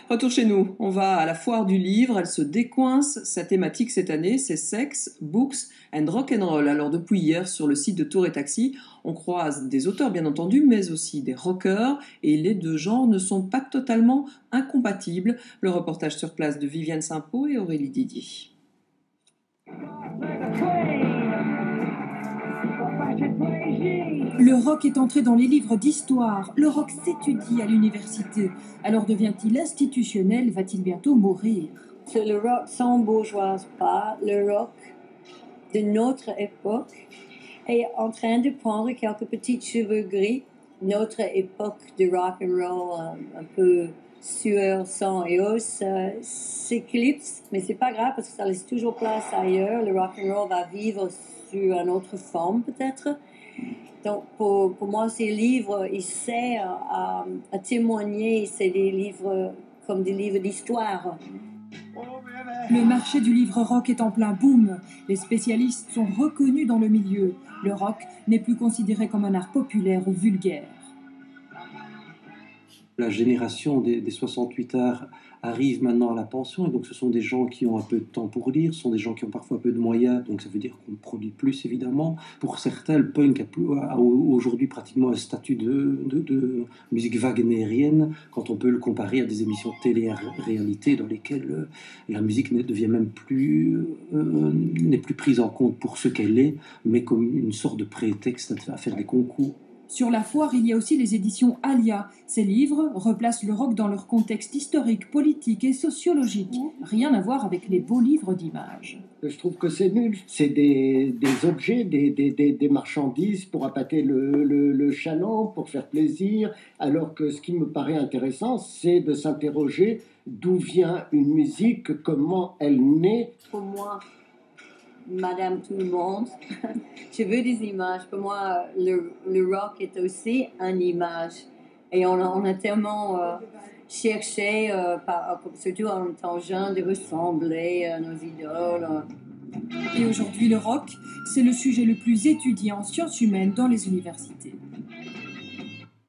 Retour chez nous, on va à la foire du livre, elle se décoince. Sa thématique cette année, c'est sex, books and rock'n'roll. Alors depuis hier, sur le site de Tour et Taxi, on croise des auteurs bien entendu, mais aussi des rockers, et les deux genres ne sont pas totalement incompatibles. Le reportage sur place de Viviane Saint-Pau et Aurélie Didier. Le rock est entré dans les livres d'histoire. Le rock s'étudie à l'université. Alors devient-il institutionnel? Va-t-il bientôt mourir? C'est le rock sans bourgeoise pas. Le rock de notre époque est en train de prendre quelques petits cheveux gris. Notre époque de rock and roll, un peu sueur, sang et os, s'éclipse. Mais c'est pas grave parce que ça laisse toujours place ailleurs. Le rock and roll va vivre sur une autre forme peut-être. Donc, pour moi, ces livres, ils servent à témoigner. C'est des livres comme des livres d'histoire. Le marché du livre rock est en plein boom. Les spécialistes sont reconnus dans le milieu. Le rock n'est plus considéré comme un art populaire ou vulgaire. La génération des 68 arts arrive maintenant à la pension, et donc ce sont des gens qui ont un peu de temps pour lire, ce sont des gens qui ont parfois peu de moyens, donc ça veut dire qu'on produit plus évidemment. Pour certains, le punk a aujourd'hui pratiquement un statut de musique wagnérienne, quand on peut le comparer à des émissions de télé-réalité dans lesquelles la musique n'est plus prise en compte pour ce qu'elle est, mais comme une sorte de prétexte à faire des concours. Sur la foire, il y a aussi les éditions Alia. Ces livres replacent le rock dans leur contexte historique, politique et sociologique. Rien à voir avec les beaux livres d'images. Je trouve que c'est nul. C'est des objets, des marchandises pour appâter le chaland, pour faire plaisir. Alors que ce qui me paraît intéressant, c'est de s'interroger d'où vient une musique, comment elle naît. Pour moi, Madame tout le monde, je veux des images. Pour moi, le rock est aussi une image. Et on a tellement cherché, surtout en étant jeune, de ressembler à nos idoles. Et aujourd'hui, le rock, c'est le sujet le plus étudié en sciences humaines dans les universités.